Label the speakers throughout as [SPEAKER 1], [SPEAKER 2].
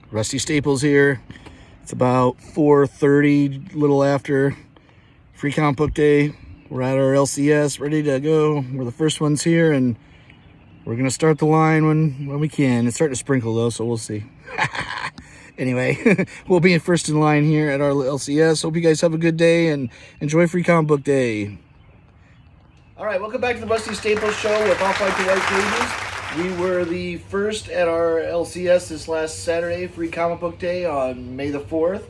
[SPEAKER 1] Rusty Staples here. It's about 4:30, little after Free Comic Book Day. We're at our LCS, ready to go. We're the first ones here, and we're gonna start the line when we can. It's starting to sprinkle though, so we'll see. Anyway, we'll be first in line here at our LCS. Hope you guys have a good day and enjoy Free Comic Book Day. All right, welcome back to the Rusty Staples Show with Off-White to White Pages. We were the first at our LCS this last Saturday, Free Comic Book Day on May the 4th.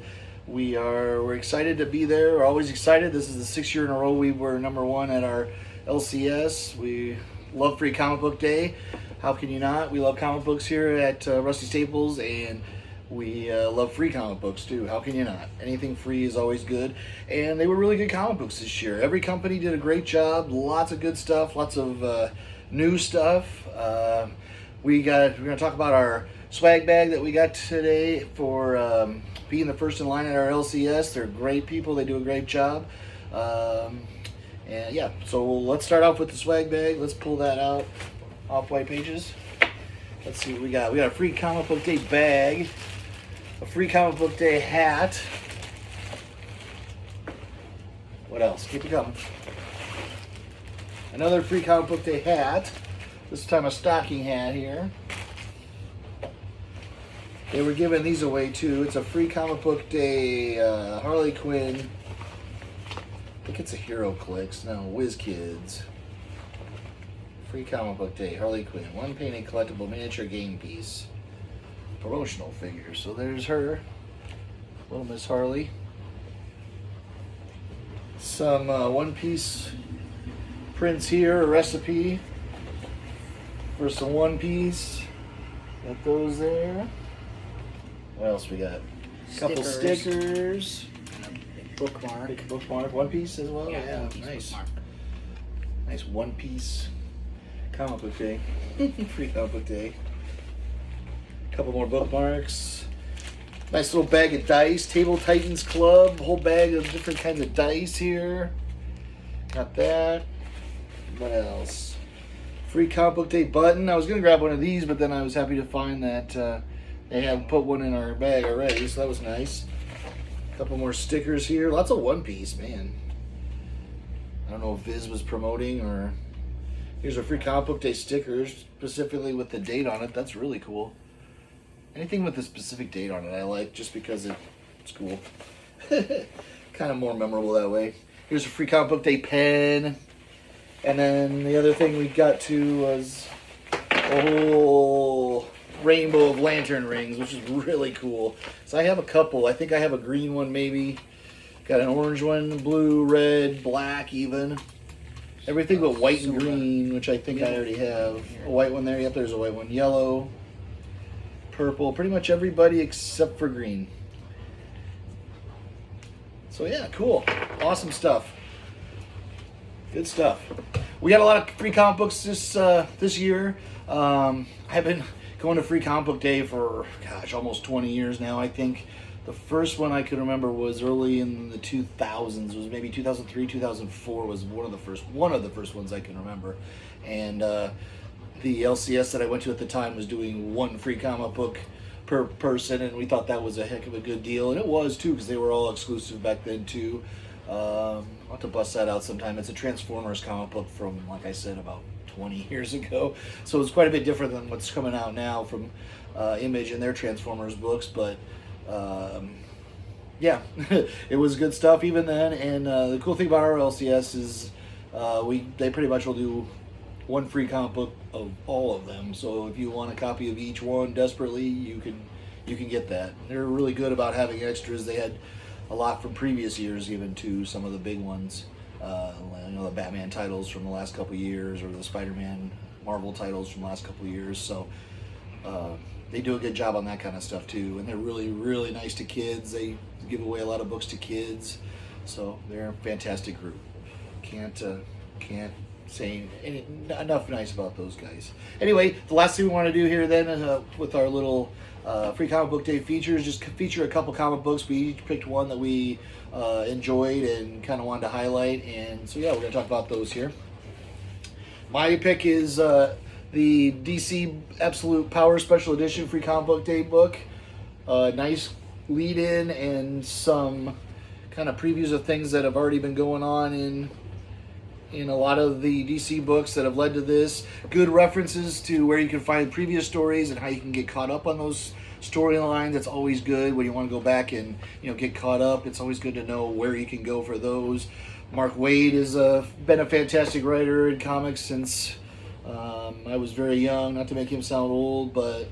[SPEAKER 1] We're excited to be there. We're always excited. This is the 6th year in a row we were number one at our LCS. We love Free Comic Book Day. How can you not? We love comic books here at Rusty Staples, and we love free comic books too. How can you not? Anything free is always good. And they were really good comic books this year. Every company did a great job. Lots of good stuff. Lots of new stuff. We're going to talk about our swag bag that we got today for being the first in line at our LCS. They're great people. They do a great job. And yeah, so let's start off with the swag bag. Let's pull that out. Off-White Pages. Let's see what we got. We got a Free Comic Book Day bag, a Free Comic Book Day hat. What else? Keep it coming. Another Free Comic Book Day hat. This time a stocking hat here. They were giving these away too. It's a Free Comic Book Day Harley Quinn. I think it's a Hero Clicks. No, Whiz Kids. Free Comic Book Day Harley Quinn. One painted collectible miniature game piece. Promotional figure. So there's her. Little Miss Harley. Some One Piece prints here. A recipe for some One Piece. Got those there. What else we got? A couple stickers.
[SPEAKER 2] Bookmark.
[SPEAKER 1] Big bookmark. One Piece as well?
[SPEAKER 2] Yeah,
[SPEAKER 1] nice.
[SPEAKER 2] Bookmark.
[SPEAKER 1] Nice One Piece Comic Book Day. Free Comic Book Day. A couple more bookmarks. Nice little bag of dice. Table Titans Club. Whole bag of different kinds of dice here. Got that. What else? Free Comic Book Day button. I was going to grab one of these, but then I was happy to find that they had put one in our bag already, so that was nice. A couple more stickers here. Lots of One Piece, man. I don't know if Viz was promoting or... Here's our Free Comic Book Day stickers, specifically with the date on it. That's really cool. Anything with a specific date on it I like, just because it's cool. Kind of more memorable that way. Here's a Free Comic Book Day pen. And then the other thing we got to was a whole rainbow of lantern rings, which is really cool. So I have a couple. I think I have a green one maybe. Got an orange one, blue, red, black even. Everything but white and green, which I think I already have. A white one there. Yep, there's a white one. Yellow, purple. Pretty much everybody except for green. So yeah, cool. Awesome stuff. Good stuff. We got a lot of free comic books this year. I've been going to Free Comic Book Day for, gosh, almost 20 years now, I think. The first one I could remember was early in the 2000s. It was maybe 2003, 2004 was one of the first ones I can remember. And the LCS that I went to at the time was doing one free comic book per person, and we thought that was a heck of a good deal. And it was too, because they were all exclusive back then too. I'll have to bust that out sometime. It's a Transformers comic book from, like I said, about 20 years ago. So it's quite a bit different than what's coming out now from Image and their Transformers books, but yeah, it was good stuff even then. And the cool thing about our LCS is they pretty much will do one free comic book of all of them. So if you want a copy of each one desperately, you can get that. They're really good about having extras. They had a lot from previous years, even to some of the big ones. The Batman titles from the last couple of years, or the Spider-Man Marvel titles from the last couple of years. So they do a good job on that kind of stuff too, and they're really, really nice to kids. They give away a lot of books to kids, so they're a fantastic group. Can't say enough nice about those guys. Anyway, the last thing we want to do here then with our little Free Comic Book Day features, just feature a couple comic books. We each picked one that we enjoyed and kind of wanted to highlight, and so yeah, we're going to talk about those here. My pick is the DC Absolute Power Special Edition Free Comic Book Day book. Nice lead in and some kind of previews of things that have already been going on in a lot of the DC books that have led to this. Good references to where you can find previous stories and how you can get caught up on those storylines. It's always good when you want to go back and get caught up. It's always good to know where you can go for those. Mark Waid has been a fantastic writer in comics since I was very young. Not to make him sound old, but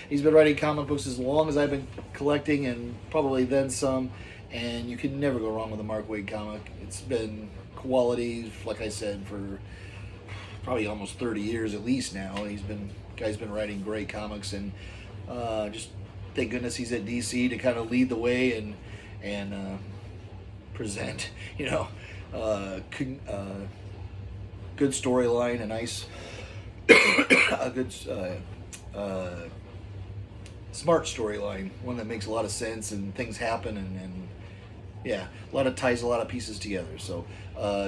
[SPEAKER 1] he's been writing comic books as long as I've been collecting, and probably then some. And you can never go wrong with a Mark Waid comic. It's been quality, like I said, for probably almost 30 years at least now. Guy's been writing great comics, and just thank goodness he's at DC to kind of lead the way and present, good storyline, a nice, a good, smart storyline, one that makes a lot of sense and things happen and yeah, a lot of ties, a lot of pieces together. So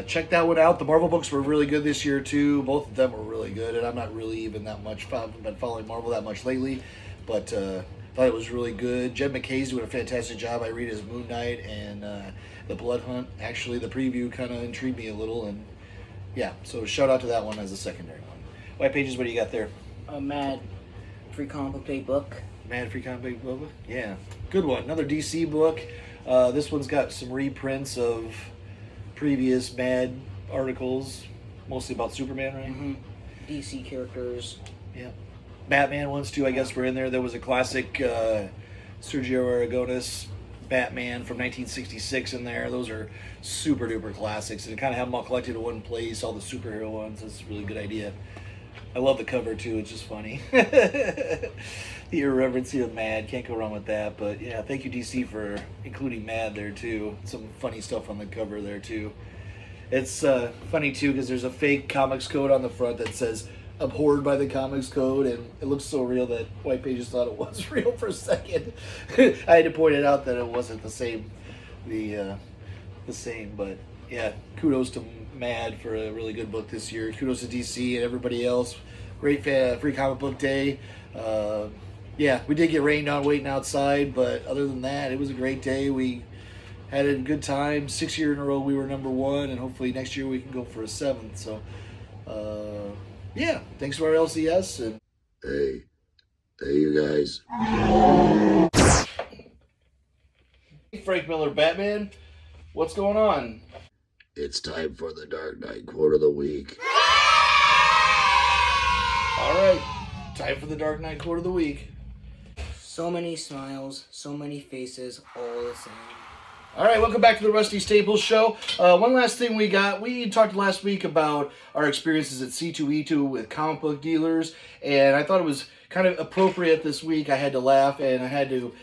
[SPEAKER 1] check that one out. The Marvel books were really good this year too. Both of them were really good, and I'm not really even that much been following Marvel that much lately, but thought it was really good. Jed McKay's doing a fantastic job. I read his Moon Knight and the Blood Hunt. Actually, the preview kind of intrigued me a little, and yeah, so shout out to that one as a secondary one. White Pages, what do you got there?
[SPEAKER 2] A Mad Free Comic Book Day book.
[SPEAKER 1] Mad Free Comic Book? Yeah, good one. Another DC book. This one's got some reprints of previous Mad articles, mostly about Superman, right?
[SPEAKER 2] Mm-hmm. DC characters.
[SPEAKER 1] Yeah. Batman ones too, I guess, were in there. There was a classic Sergio Aragonis Batman from 1966 in there. Those are super duper classics, and to kind of have them all collected in one place, all the superhero ones, that's a really good idea. I love the cover too, it's just funny. The irreverency of Mad, can't go wrong with that. But yeah, thank you DC for including Mad there too. Some funny stuff on the cover there too. It's funny too because there's a fake comics code on the front that says abhorred by the comics code, and it looks so real that White Pages thought it was real for a second. I had to point it out that it wasn't the same, the same. But yeah, kudos to Mad for a really good book this year. Kudos to DC and everybody else. Great Free Comic Book Day. Yeah, we did get rained on waiting outside, but other than that, it was a great day. We had a good time. 6 years in a row we were number one, and hopefully next year we can go for a 7th. So, yeah, thanks to our LCS. And
[SPEAKER 3] Hey, you guys.
[SPEAKER 1] Frank Miller, Batman, what's going on?
[SPEAKER 3] It's time for the Dark Knight quote of the week.
[SPEAKER 1] All right, time for the Dark Knight quote of the week.
[SPEAKER 2] So many smiles, so many faces, all the same.
[SPEAKER 1] All right, welcome back to the Rusty Staples Show. One last thing we talked last week about our experiences at C2E2 with comic book dealers, and I thought it was kind of appropriate this week. I had to laugh, and I had to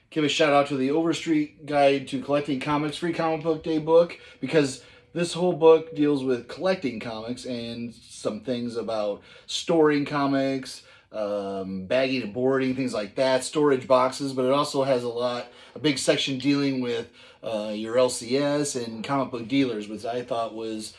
[SPEAKER 1] give a shout out to the Overstreet Guide to Collecting Comics Free Comic Book Day book, because this whole book deals with collecting comics and some things about storing comics, bagging and boarding, things like that, storage boxes, but it also has a big section dealing with your LCS and comic book dealers, which I thought was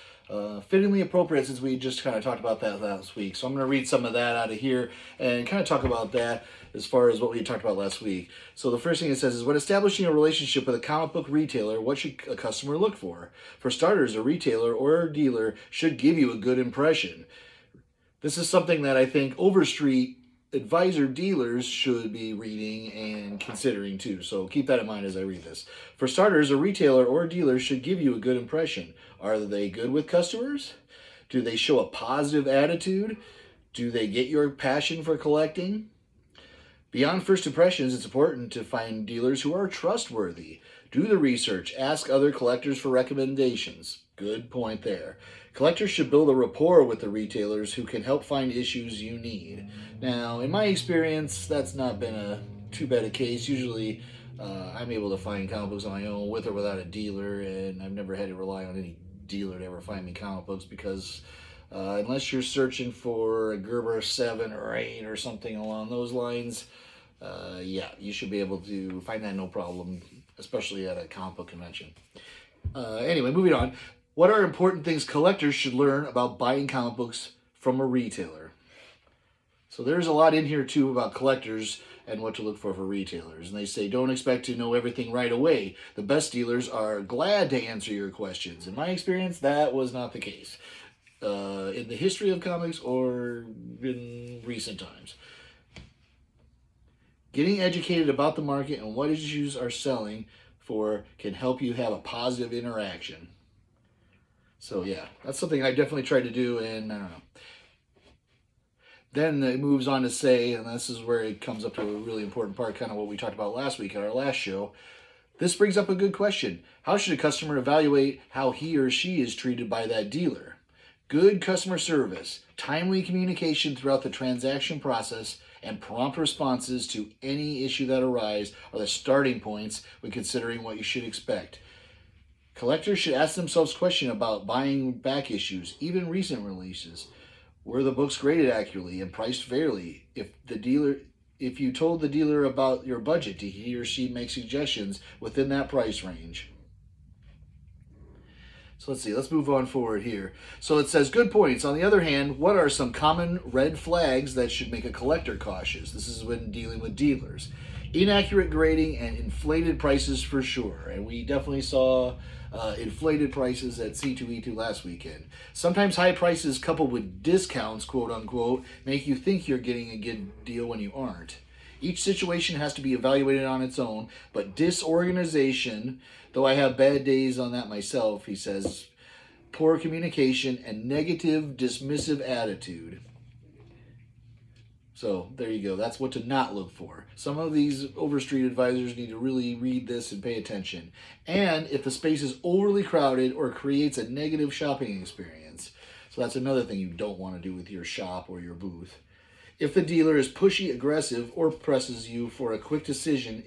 [SPEAKER 1] fittingly appropriate since we just kind of talked about that last week. So I'm going to read some of that out of here and kind of talk about that as far as what we talked about last week. So the first thing it says is, when establishing a relationship with a comic book retailer, what should a customer look for? For starters, a retailer or a dealer should give you a good impression. This is something that I think Overstreet advisor dealers should be reading and considering too. So keep that in mind as I read this. For starters, a retailer or a dealer should give you a good impression. Are they good with customers? Do they show a positive attitude? Do they get your passion for collecting? Beyond first impressions, it's important to find dealers who are trustworthy. Do the research. Ask other collectors for recommendations. Good point there. Collectors should build a rapport with the retailers who can help find issues you need. Now, in my experience, that's not been too bad a case. Usually, I'm able to find comic books on my own, with or without a dealer, and I've never had to rely on any dealer to ever find me comic books, because unless you're searching for a Gerber 7 or 8 or something along those lines, yeah, you should be able to find that no problem, especially at a comic book convention. Anyway, moving on. What are important things collectors should learn about buying comic books from a retailer? So there's a lot in here too about collectors and what to look for retailers. And they say, don't expect to know everything right away. The best dealers are glad to answer your questions. In my experience, that was not the case. In the history of comics or in recent times. Getting educated about the market and what issues are selling for can help you have a positive interaction. So yeah, that's something I definitely tried to do, and I don't know. Then it moves on to say, and this is where it comes up to a really important part, kind of what we talked about last week at our last show. This brings up a good question. How should a customer evaluate how he or she is treated by that dealer? Good customer service, timely communication throughout the transaction process, and prompt responses to any issue that arise are the starting points when considering what you should expect. Collectors should ask themselves questions about buying back issues, even recent releases. Were the books graded accurately and priced fairly? If you told the dealer about your budget, did he or she make suggestions within that price range? So let's see, let's move on forward here. So it says, good points. On the other hand, what are some common red flags that should make a collector cautious? This is when dealing with dealers. Inaccurate grading and inflated prices for sure. And we definitely saw inflated prices at C2E2 last weekend. Sometimes high prices coupled with discounts, quote unquote, make you think you're getting a good deal when you aren't. Each situation has to be evaluated on its own, but disorganization, though I have bad days on that myself, he says, poor communication and negative, dismissive attitude. So there you go. That's what to not look for. Some of these overstreet advisors need to really read this and pay attention. And if the space is overly crowded or creates a negative shopping experience. So that's another thing you don't want to do with your shop or your booth. If the dealer is pushy, aggressive, or presses you for a quick decision,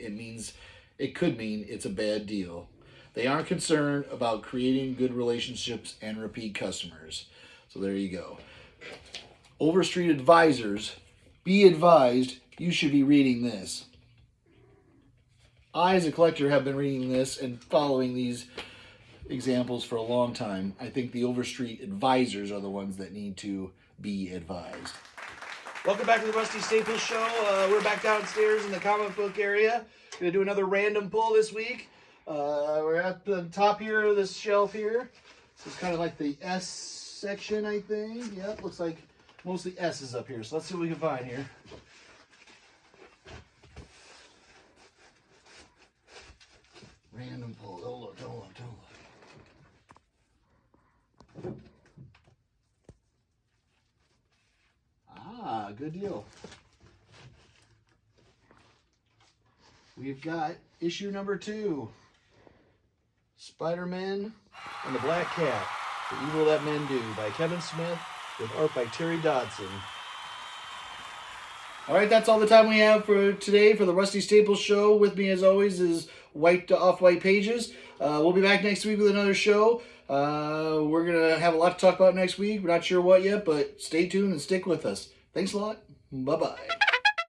[SPEAKER 1] it could mean it's a bad deal. They aren't concerned about creating good relationships and repeat customers. So there you go. Overstreet advisors, be advised, you should be reading this. I, as a collector, have been reading this and following these examples for a long time. I think the overstreet advisors are the ones that need to be advised. Welcome back to the Rusty Staples Show. We're back downstairs in the comic book area. Going to do another random pull this week. We're at the top here of this shelf here. This is kind of like the S section, I think. Yep, looks like mostly S's up here. So let's see what we can find here. Random pull. Don't look. Ah, good deal. We've got issue number 2. Spider-Man and the Black Cat, The Evil That Men Do, by Kevin Smith, with art by Terry Dodson. All right, that's all the time we have for today for the Rusty Staples Show. With me, as always, is Off-White Pages. We'll be back next week with another show. We're going to have a lot to talk about next week. We're not sure what yet, but stay tuned and stick with us. Thanks a lot. Bye-bye.